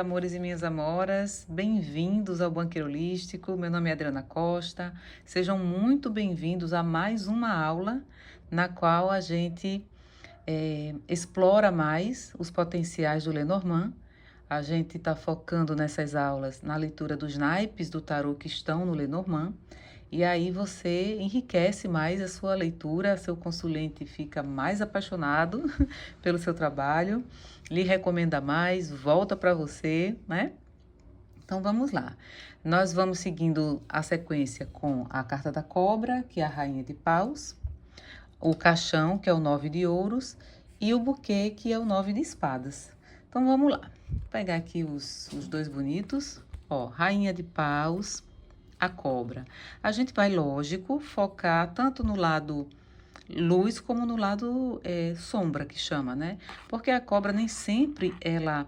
amores e minhas amoras, bem-vindos ao Banqueiro Holístico. Meu nome é Adriana Costa. Sejam muito bem-vindos a mais uma aula na qual a gente explora mais os potenciais do Lenormand. A gente está focando nessas aulas na leitura dos naipes do tarô que estão no Lenormand. E aí você enriquece mais a sua leitura, seu consulente fica mais apaixonado pelo seu trabalho, lhe recomenda mais, volta para você, né? Então vamos lá. Nós vamos seguindo a sequência com a carta da cobra, que é a rainha de paus, o caixão, que é o 9 de ouros, e o buquê, que é o 9 de espadas. Então vamos lá. Vou pegar aqui os dois bonitos. Ó, rainha de paus, a cobra. A gente vai, lógico, focar tanto no lado luz como no lado sombra, que chama, né? Porque a cobra nem sempre ela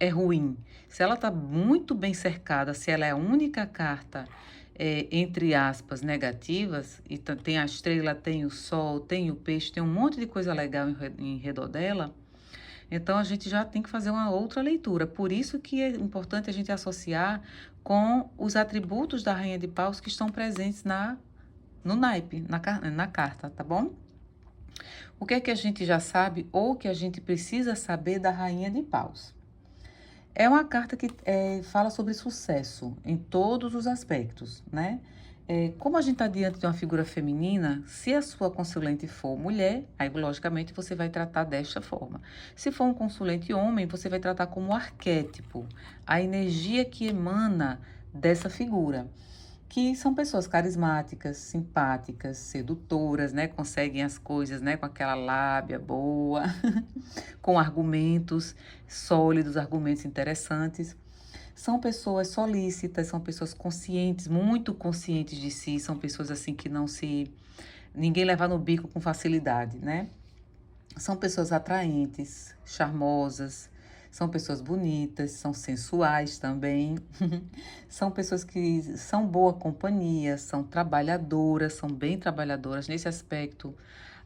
é ruim. Se ela está muito bem cercada, se ela é a única carta, entre aspas, negativas, e tem a estrela, tem o sol, tem o peixe, tem um monte de coisa legal em redor dela, então, a gente já tem que fazer uma outra leitura. Por isso que é importante a gente associar com os atributos da Rainha de Paus que estão presentes no naipe, na carta, tá bom? O que é que a gente já sabe ou que a gente precisa saber da Rainha de Paus? É uma carta que fala sobre sucesso em todos os aspectos, né? Como a gente está diante de uma figura feminina, se a sua consulente for mulher, aí logicamente você vai tratar desta forma. Se for um consulente homem, você vai tratar como arquétipo, a energia que emana dessa figura, que são pessoas carismáticas, simpáticas, sedutoras, né? Conseguem as coisas, né? Com aquela lábia boa, com argumentos sólidos, argumentos interessantes. São pessoas solícitas, são pessoas conscientes, muito conscientes de si, são pessoas assim que ninguém leva no bico com facilidade, né? São pessoas atraentes, charmosas, são pessoas bonitas, são sensuais também. São pessoas que são boa companhia, são trabalhadoras, são bem trabalhadoras. Nesse aspecto,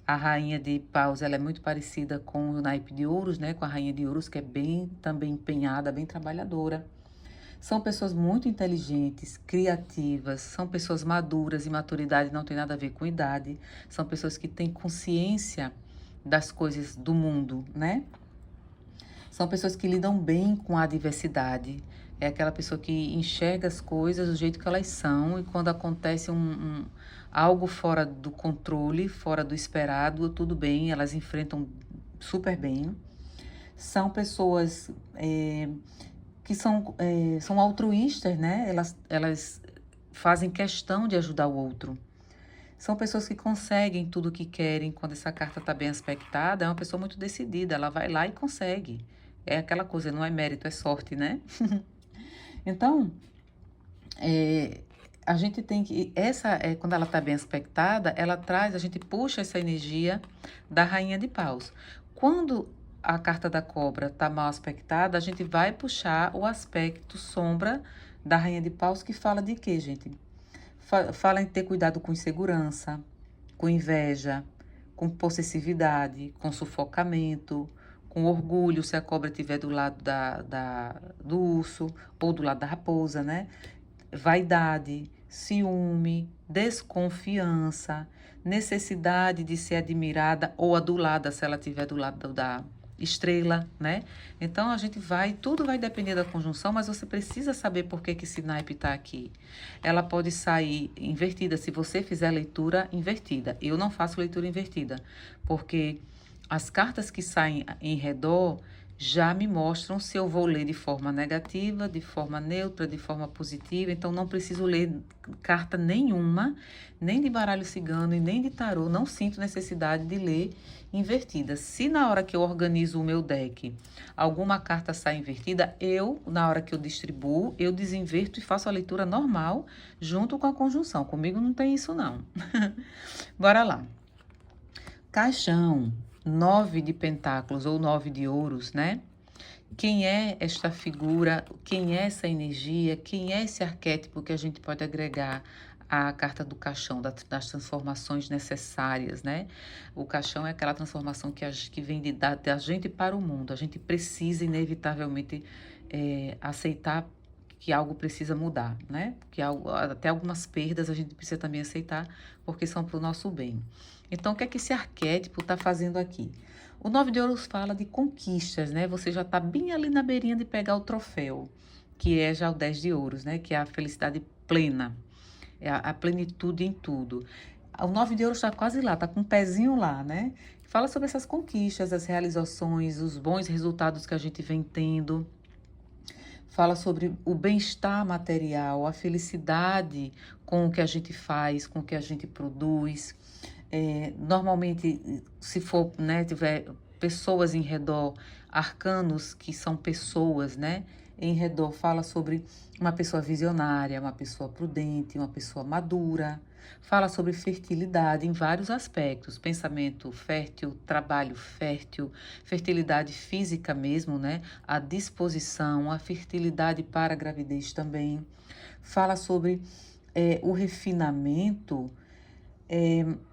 a rainha de paus, ela é muito parecida com o naipe de ouros, né? Com a rainha de ouros, que é bem também empenhada, bem trabalhadora. São pessoas muito inteligentes, criativas, são pessoas maduras, e maturidade não tem nada a ver com idade. São pessoas que têm consciência das coisas do mundo, né? São pessoas que lidam bem com a diversidade. É aquela pessoa que enxerga as coisas do jeito que elas são, e quando acontece algo fora do controle, fora do esperado, tudo bem, elas enfrentam super bem. São pessoas que são altruístas, né? Elas fazem questão de ajudar o outro. São pessoas que conseguem tudo o que querem. Quando essa carta está bem aspectada, é uma pessoa muito decidida, ela vai lá e consegue. É aquela coisa, não é mérito, é sorte, né? Então, a gente tem que... quando ela está bem aspectada, a gente puxa essa energia da rainha de paus. Quando a carta da cobra está mal aspectada, a gente vai puxar o aspecto sombra da rainha de paus, que fala de quê, gente? Fala em ter cuidado com insegurança, com inveja, com possessividade, com sufocamento, com orgulho, se a cobra estiver do lado do urso ou do lado da raposa, né? Vaidade, ciúme, desconfiança, necessidade de ser admirada ou adulada se ela estiver do lado da estrela, né? Então tudo vai depender da conjunção, mas você precisa saber por que esse naipe está aqui. Ela pode sair invertida se você fizer leitura invertida. Eu não faço leitura invertida, porque as cartas que saem em redor já me mostram se eu vou ler de forma negativa, de forma neutra, de forma positiva. Então, não preciso ler carta nenhuma, nem de baralho cigano e nem de tarô. Não sinto necessidade de ler invertida. Se na hora que eu organizo o meu deck, alguma carta sai invertida, na hora que eu distribuo, eu desinverto e faço a leitura normal, junto com a conjunção. Comigo não tem isso, não. Bora lá. Caixão. 9 de pentáculos ou 9 de ouros, né? Quem é esta figura? Quem é essa energia? Quem é esse arquétipo que a gente pode agregar à carta do caixão, das transformações necessárias, né? O caixão é aquela transformação que vem da gente para o mundo. A gente precisa, inevitavelmente, aceitar que algo precisa mudar, né? Até algumas perdas a gente precisa também aceitar, porque são para o nosso bem. Então, o que é que esse arquétipo está fazendo aqui? O 9 de ouros fala de conquistas, né? Você já está bem ali na beirinha de pegar o troféu, que é já o 10 de ouros, né? Que é a felicidade plena, é a plenitude em tudo. O 9 de ouros está quase lá, está com um pezinho lá, né? Fala sobre essas conquistas, as realizações, os bons resultados que a gente vem tendo. Fala sobre o bem-estar material, a felicidade com o que a gente faz, com o que a gente produz. Normalmente, se for, né, tiver pessoas em redor, arcanos que são pessoas, né, em redor, fala sobre uma pessoa visionária, uma pessoa prudente, uma pessoa madura. Fala sobre fertilidade em vários aspectos, pensamento fértil, trabalho fértil, fertilidade física mesmo, né? A disposição, a fertilidade para a gravidez também. Fala sobre o refinamento,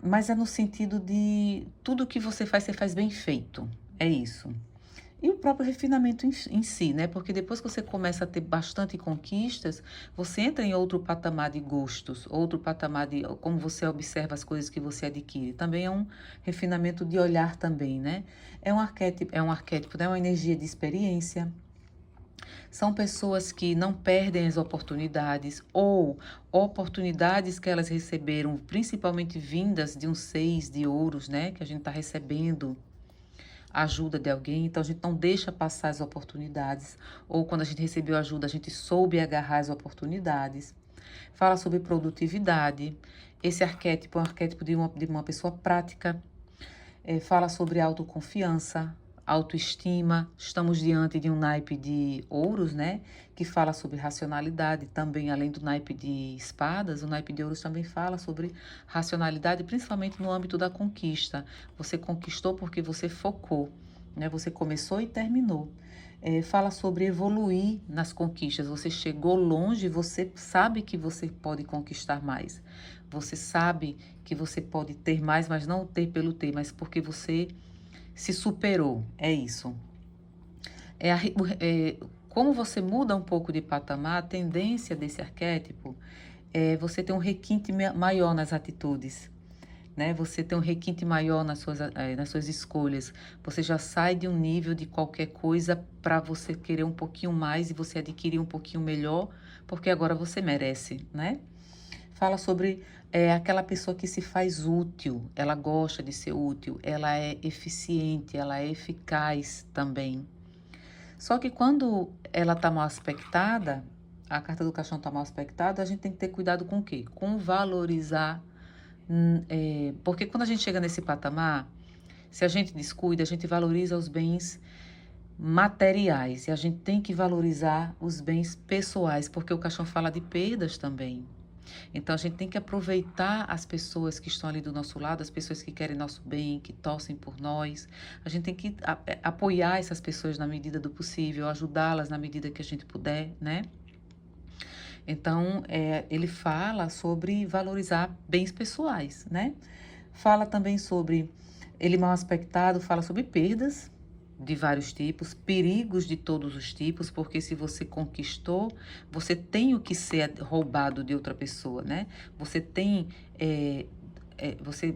mas é no sentido de tudo que você faz bem feito. É isso. E o próprio refinamento em si, né? Porque depois que você começa a ter bastante conquistas, você entra em outro patamar de gostos, outro patamar de como você observa as coisas que você adquire. Também é um refinamento de olhar também, né? É um arquétipo, né? Uma energia de experiência. São pessoas que não perdem as oportunidades ou oportunidades que elas receberam, principalmente vindas de um 6 de ouros, né? Que a gente está recebendo a ajuda de alguém, então a gente não deixa passar as oportunidades, ou quando a gente recebeu ajuda, a gente soube agarrar as oportunidades. Fala sobre produtividade. Esse arquétipo é um arquétipo de uma pessoa prática. Fala sobre autoconfiança, autoestima. Estamos diante de um naipe de ouros, né? Que fala sobre racionalidade também, além do naipe de espadas, o naipe de ouros também fala sobre racionalidade, principalmente no âmbito da conquista. Você conquistou porque você focou, né? Você começou e terminou. Fala sobre evoluir nas conquistas. Você chegou longe, você sabe que você pode conquistar mais. Você sabe que você pode ter mais, mas não ter pelo ter, mas porque você se superou. É isso. Como você muda um pouco de patamar, a tendência desse arquétipo é você ter um requinte maior nas atitudes, né? Você tem um requinte maior nas suas escolhas. Você já sai de um nível de qualquer coisa para você querer um pouquinho mais e você adquirir um pouquinho melhor, porque agora você merece, né? Fala sobre aquela pessoa que se faz útil, ela gosta de ser útil, ela é eficiente, ela é eficaz também. Só que quando ela está mal aspectada, a carta do caixão está mal aspectada, a gente tem que ter cuidado com o quê? Com valorizar. Porque quando a gente chega nesse patamar, se a gente descuida, a gente valoriza os bens materiais e a gente tem que valorizar os bens pessoais, porque o caixão fala de perdas também. Então a gente tem que aproveitar as pessoas que estão ali do nosso lado, as pessoas que querem nosso bem, que torcem por nós. A gente tem que apoiar essas pessoas na medida do possível, ajudá-las na medida que a gente puder, né? Então, ele fala sobre valorizar bens pessoais, né? Fala também sobre, ele mal aspectado, fala sobre perdas de vários tipos, perigos de todos os tipos, porque se você conquistou, você tem o que ser roubado de outra pessoa, né? Você tem, você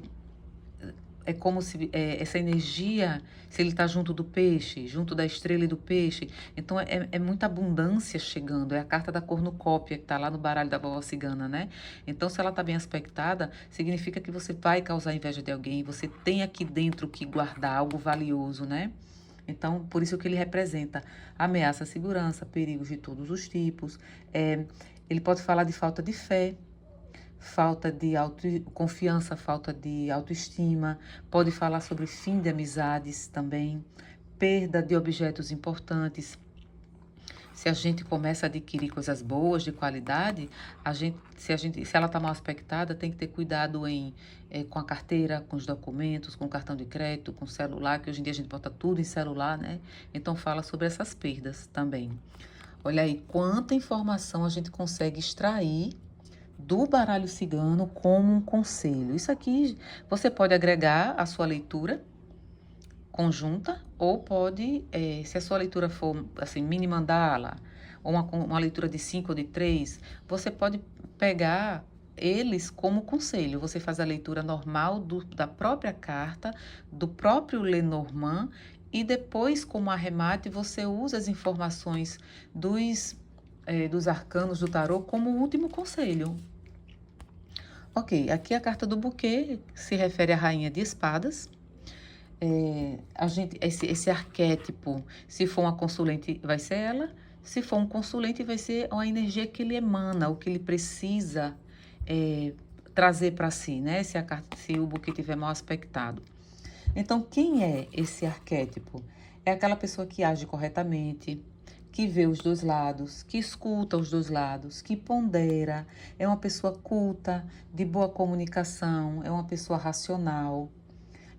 é como se essa energia, se ele está junto do peixe, junto da estrela e do peixe, então é muita abundância chegando, é a carta da cornucópia que está lá no baralho da vovó cigana, né? Então, se ela está bem aspectada, significa que você vai causar inveja de alguém, você tem aqui dentro que guardar algo valioso, né? Então, por isso que ele representa ameaça à segurança, perigos de todos os tipos. Ele pode falar de falta de fé, falta de autoconfiança, falta de autoestima, pode falar sobre fim de amizades também, perda de objetos importantes. Se a gente começa a adquirir coisas boas, de qualidade, se ela está mal aspectada, tem que ter cuidado com a carteira, com os documentos, com o cartão de crédito, com o celular, que hoje em dia a gente bota tudo em celular, né? Então fala sobre essas perdas também. Olha aí, quanta informação a gente consegue extrair do baralho cigano como um conselho. Isso aqui você pode agregar à sua leitura, conjunta, ou pode, se a sua leitura for assim, mini mandala, ou uma leitura de 5 ou de 3, você pode pegar eles como conselho. Você faz a leitura normal da própria carta, do próprio Lenormand, e depois, como arremate, você usa as informações dos arcanos do tarô como último conselho. Ok, aqui a carta do buquê se refere à rainha de espadas. Esse arquétipo, se for uma consulente, vai ser ela. Se for um consulente, vai ser a energia que ele emana, o que ele precisa trazer para si, né? Se o buquê estiver mal aspectado. Então, quem é esse arquétipo? É aquela pessoa que age corretamente, que vê os dois lados, que escuta os dois lados, que pondera, é uma pessoa culta, de boa comunicação, é uma pessoa racional.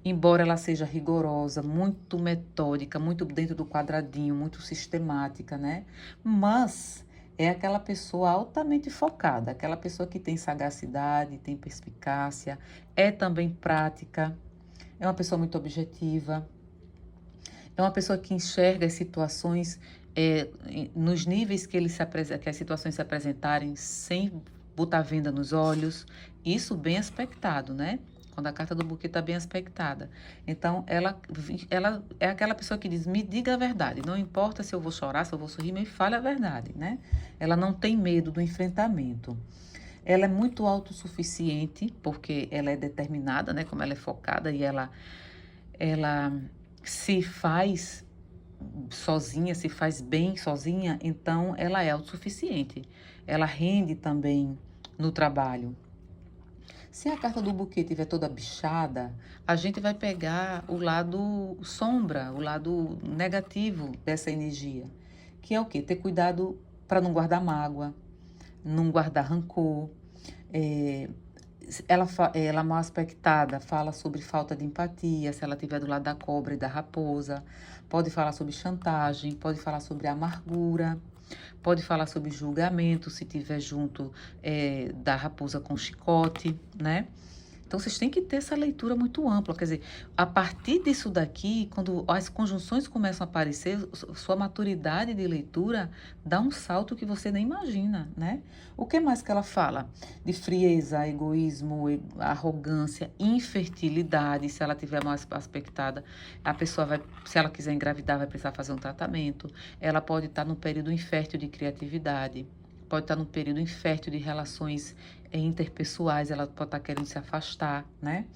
Embora ela seja rigorosa, muito metódica, muito dentro do quadradinho, muito sistemática, né? Mas é aquela pessoa altamente focada, aquela pessoa que tem sagacidade, tem perspicácia, é também prática, é uma pessoa muito objetiva, é uma pessoa que enxerga as situações nos níveis que as situações se apresentarem sem botar venda nos olhos, isso bem aspectado, né? Quando a carta do buquê está bem aspectada. Então, ela é aquela pessoa que diz, me diga a verdade, não importa se eu vou chorar, se eu vou sorrir, me fale a verdade, né? Ela não tem medo do enfrentamento. Ela é muito autossuficiente, porque ela é determinada, né? Como ela é focada e ela se faz sozinha, se faz bem sozinha, então ela é autossuficiente. Ela rende também no trabalho. Se a carta do buquê estiver toda bichada, a gente vai pegar o lado sombra, o lado negativo dessa energia, que é o quê? Ter cuidado para não guardar mágoa, não guardar rancor. Ela mal aspectada fala sobre falta de empatia, se ela estiver do lado da cobra e da raposa. Pode falar sobre chantagem, pode falar sobre amargura, pode falar sobre julgamento, se estiver junto da raposa com chicote, né? Então, vocês têm que ter essa leitura muito ampla. Quer dizer, a partir disso daqui, quando as conjunções começam a aparecer, sua maturidade de leitura dá um salto que você nem imagina, né? O que mais que ela fala? De frieza, egoísmo, arrogância, infertilidade. Se ela tiver mais aspectada, a pessoa vai, se ela quiser engravidar, vai precisar fazer um tratamento. Ela pode estar num período infértil de criatividade. Pode estar num período infértil de relações interpessoais, ela pode estar querendo se afastar, né?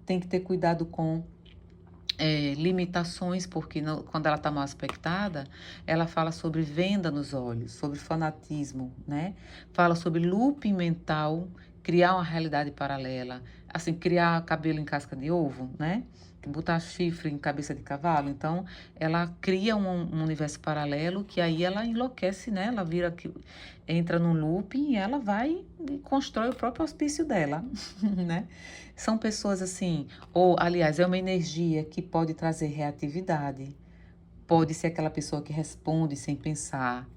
Tem que ter cuidado com limitações, porque quando ela está mal aspectada, ela fala sobre venda nos olhos, sobre fanatismo, né? Fala sobre looping mental, criar uma realidade paralela, assim, criar cabelo em casca de ovo, né? Botar chifre em cabeça de cavalo. Então, ela cria um universo paralelo que aí ela enlouquece, né? Ela entra num looping e ela vai e constrói o próprio hospício dela, né? São pessoas assim, ou aliás, é uma energia que pode trazer reatividade, pode ser aquela pessoa que responde sem pensar,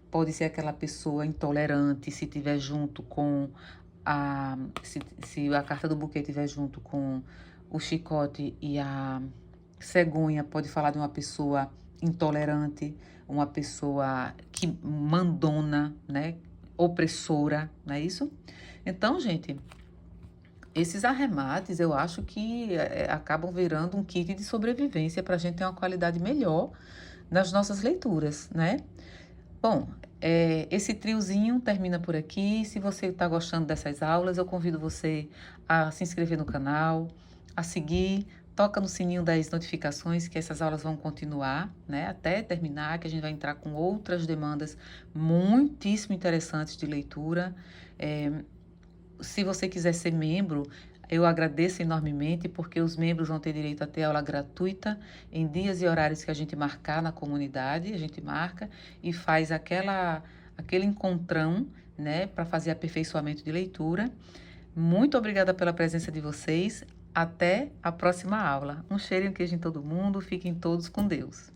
pode ser aquela pessoa intolerante se tiver junto com se a carta do buquê tiver junto com o chicote e a cegonha, pode falar de uma pessoa intolerante, uma pessoa que mandona, né? Opressora, não é isso? Então, gente, esses arremates eu acho que acabam virando um kit de sobrevivência para a gente ter uma qualidade melhor nas nossas leituras, né? Bom, esse triozinho termina por aqui. Se você está gostando dessas aulas, eu convido você a se inscrever no canal, a seguir, toca no sininho das notificações, que essas aulas vão continuar, né, até terminar, que a gente vai entrar com outras demandas muitíssimo interessantes de leitura. Se você quiser ser membro, eu agradeço enormemente, porque os membros vão ter direito a ter aula gratuita em dias e horários que a gente marcar na comunidade, a gente marca e faz aquele encontrão, né, para fazer aperfeiçoamento de leitura. Muito obrigada pela presença de vocês. Até a próxima aula. Um cheiro e um queijo em todo mundo. Fiquem todos com Deus.